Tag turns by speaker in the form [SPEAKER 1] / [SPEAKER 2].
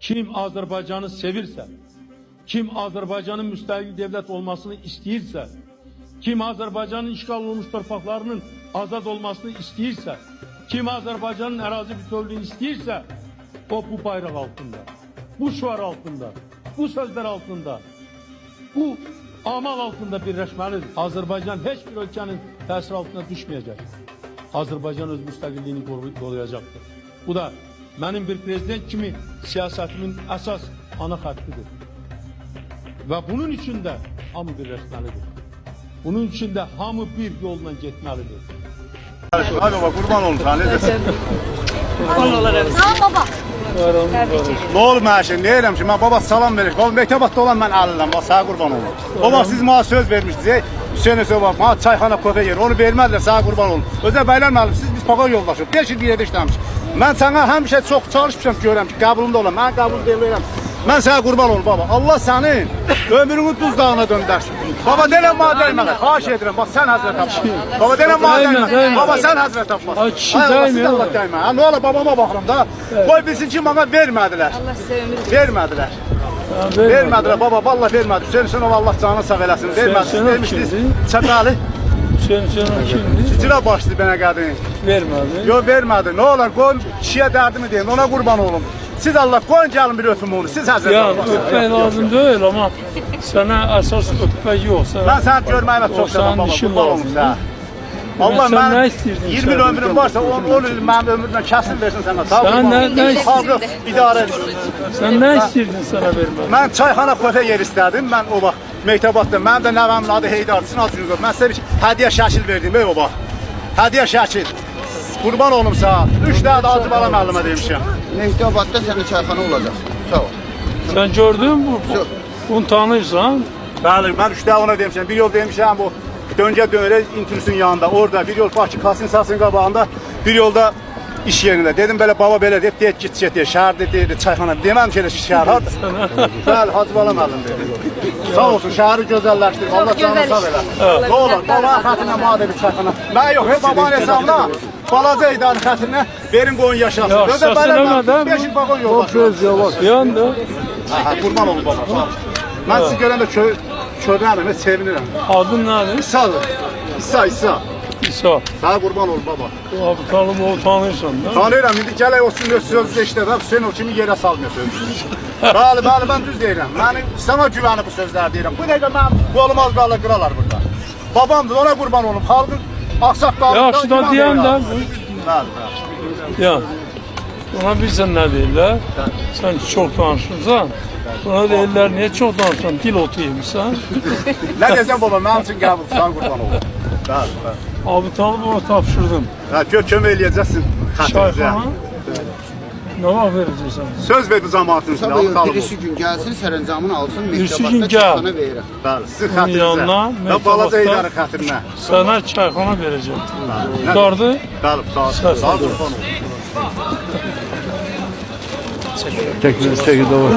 [SPEAKER 1] Kim Azerbaycan'ı sevirse, kim Azerbaycan'ın müstakil devlet olmasını istəyirsə, kim Azerbaycan'ın işgal olmuş torpaqlarının azad olmasını istəyirsə, kim Azerbaycan'ın ərazi bütövlüğünü istəyirsə, o bu bayraq altında, bu şuar altında, bu sözler altında, bu amal altında birləşməlidir. Azerbaycan heç bir ülkenin təsir altına düşməyəcək. Azerbaycan öz müstəqilliyini qoruyacaqdır. Bu da mənim bir prezident kimi siyasetimin əsas ana xəttidir. Və bunun için de hamı birləşməlidir. Bunun için de hamı bir yolla getməlidir.
[SPEAKER 2] Hadi baba kurban olun sana ne desin?
[SPEAKER 3] Kurban olarım.
[SPEAKER 4] Sağ ol baba.
[SPEAKER 2] Ne olur mən şimdi ne eylem ki? Ben baba salam verir. Oğlum mektebatta olan ben alırım. Bak sana kurban olun. Baba siz bana söz vermiştiniz. Hüseyin söz bak. Bana çayxana kofe yer. Onu vermediler sana kurban olun. Özel bayram alım. Siz biz pakon yoldaşıq. 5 il bir yerdə işləmiş. Ben sana həmişə çox çalışmışam görəm ki qəbulunda olan. Ben qəbul verirəm. Ben sana kurban olun baba. Allah senin ömrünü tuz dağına döndürsün. Baba denən bana dəymələr. Xahiş edirəm. Bak sen hazret tapmaz. Baba denən bana dəymələr. Baba sen hazret tapmaz.
[SPEAKER 1] Ay kişi
[SPEAKER 2] Allah siz
[SPEAKER 1] dəymir.
[SPEAKER 2] Allah dəymə. Ha ne olur babama baxıram da. Qoy bilsin ki bana vermədilər.
[SPEAKER 4] Allah size ömür
[SPEAKER 2] Vermədilər. Vermədilər baba. Vallahi vermədi. Hüseyin Allah canını sağ eləsin. Vermədiniz. Vermişdiniz. Çətalı.
[SPEAKER 1] Sen kimdi?
[SPEAKER 2] Sicila başlı bana qadın.
[SPEAKER 1] Vermedi.
[SPEAKER 2] Yok vermedi. Ne olur koyun kişiye derdimi deyin. Ona kurban olun. Siz Allah koyun gelin bir öpüm onu. Siz hazır.
[SPEAKER 1] Ya öpmek lazım değil ama sana esas öpmek yok.
[SPEAKER 2] Ben sana görmeyime çok sevdim baba. Kurban olun sana. Allah
[SPEAKER 1] Sen ne
[SPEAKER 2] ben
[SPEAKER 1] istiydin
[SPEAKER 2] 20
[SPEAKER 1] sen?
[SPEAKER 2] ömrüm varsa 10 yıl benim ömrümden kesin versin sana. Sağ
[SPEAKER 1] Sen ne
[SPEAKER 2] Halkı idare edin.
[SPEAKER 1] Sen ne istiydin sana vermedi?
[SPEAKER 2] Ben çayxana kofe yer istedim. Ben o bak mektebatta. Benim de nəvəmin adı Heydar. Sizin adınız yok. Ben size bir hediye şəkil verdim. Ey baba. Hediye şəkil. Kurban olum sana. 3 tane de acı bala müəllimə demişim.
[SPEAKER 5] Mektebatta senin çayxana olacak. Sağ ol.
[SPEAKER 1] Sen gördün bu. Bunu tanırsan.
[SPEAKER 2] Bəli, ben 3 tane ona demişim. Bir yol demişim bu dönce dönere intürsün yanında. Orada bir yol Bakı Kasınsasının qabağında. Bir yolda iş yerinde. Dedim böyle baba böyle deyip git diye. Şəhərdə deyildi çayxana. Deməm ki şəhər harda. Bəli, Hacı Bala müəllim dedi. Sağ olsun şəhəri gözəlləşdirib. Allah canını sağ eləsin. Ne olur baba xətrinə madə bir çayxana. Ben yok babanın hesabına. Balaca idarə xətrinə verin qoyun yaşasın.
[SPEAKER 1] Ya, səslənəmədən
[SPEAKER 2] 5 il bakon yoldaşı.
[SPEAKER 1] Yandı.
[SPEAKER 2] Kurban olun baba. Sağ olun. Ben sizi görəndə kövrənəm, sevinirəm.
[SPEAKER 1] Adın nedir?
[SPEAKER 2] İsa'dır. İsa.
[SPEAKER 1] İsa.
[SPEAKER 2] Sana kurban olun baba.
[SPEAKER 1] Abi tanım o tanırsan da.
[SPEAKER 2] Tanıyıram, indi gələk o sizin öz sözünüzü işlədim. Hüseyin o kimi yerə salmıyor sözünüzü. Bəli, ben düz deyirəm. Mən sana güvəni bu sözləri deyirəm. Bu dəqiqə mənim qolum az qala qıralar burada. Babamdır, ona kurban olun. Xalqın axsaqlarında...
[SPEAKER 1] Yaxşı da deyəm də.
[SPEAKER 2] Bəli.
[SPEAKER 1] Ya. Ona bilsən nə deyirlər? Sen çok tanışırsan. Ona deyirlər niye çok tanışırsan? Dil otu yemişsən.
[SPEAKER 2] Nə deyəcəm baba, mənim üçün qəbul, sana kurban olun. Bəli.
[SPEAKER 1] Abi tanım ona tapşırdım.
[SPEAKER 2] Kömək eləyəcəksin xətrinizə.
[SPEAKER 1] Çayxana. Ne vaxt verəcəksən?
[SPEAKER 2] Söz verdi cəmaatın üstünə,
[SPEAKER 5] Sabah
[SPEAKER 2] Allah
[SPEAKER 5] birisi gün gelsin sərəncamını alsın.
[SPEAKER 1] Birisi
[SPEAKER 5] Mektebatta
[SPEAKER 1] gün gəl.
[SPEAKER 5] çayxana verirəm.
[SPEAKER 2] Bəli, sizin
[SPEAKER 1] yanına,
[SPEAKER 2] xətrinizə. Və balaca
[SPEAKER 1] məktubatda-
[SPEAKER 2] idarə xətrinə.
[SPEAKER 1] Sana çayxana verəcəm. Tutardı.
[SPEAKER 2] Bəli, sağ olun.
[SPEAKER 1] Çəkilişdə var.